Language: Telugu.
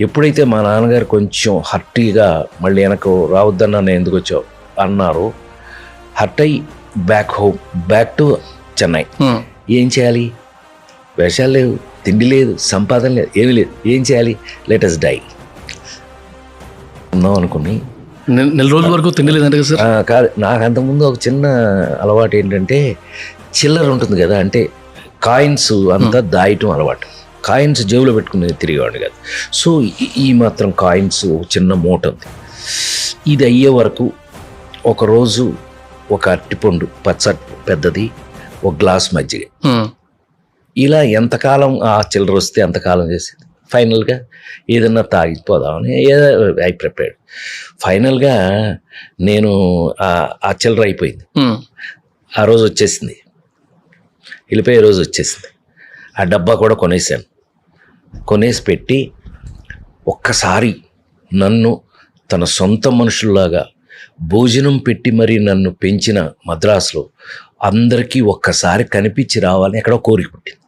ఎప్పుడైతే మా నాన్నగారు కొంచెం హర్టీగా మళ్ళీ వెనక్కు రావద్దన్నా నేను ఎందుకు వచ్చావు అన్నారు, హర్ట్ అయ్యి బ్యాక్ టు చెన్నై. ఏం చేయాలి? వేషాలు లేవు, తిండి లేదు, సంపాదన లేదు, ఏమీ లేదు. ఏం చేయాలి? లెట్ అస్ డై ఉన్నాం అనుకుని. నెల రోజుల వరకు తినలేదంటే సార్? కాదు, నాకు అంతకుముందు ఒక చిన్న అలవాటు ఏంటంటే, చిల్లర ఉంటుంది కదా, అంటే కాయిన్స్ అంతా దాయటం అలవాటు. కాయిన్స్ జేబులో పెట్టుకుని తిరిగేవాడిని కాదు. సో ఈ మాత్రం కాయిన్స్ చిన్న మూట ఉంది. ఇది అయ్యే వరకు ఒకరోజు ఒక అరటిపండు పెద్దది, ఒక గ్లాస్ మజ్జిగ, ఇలా ఎంతకాలం ఆ చిల్లర వస్తే అంతకాలం చేసేది. ఫైనల్గా ఏదన్నా తాగిపోదామని ఐ ప్రిపేర్డ్. ఫైనల్గా నేను ఆ చిల్లర అయిపోయింది. ఆ రోజు వచ్చేసింది, వెళ్ళిపోయే రోజు వచ్చేసింది. ఆ డబ్బా కూడా కొనేసి పెట్టి ఒక్కసారి నన్ను తన సొంత మనుషుల్లాగా భోజనం పెట్టి మరీ నన్ను పెంచిన మద్రాసులో అందరికీ ఒక్కసారి కనిపించి రావాలని ఎక్కడో కోరిక పుట్టింది.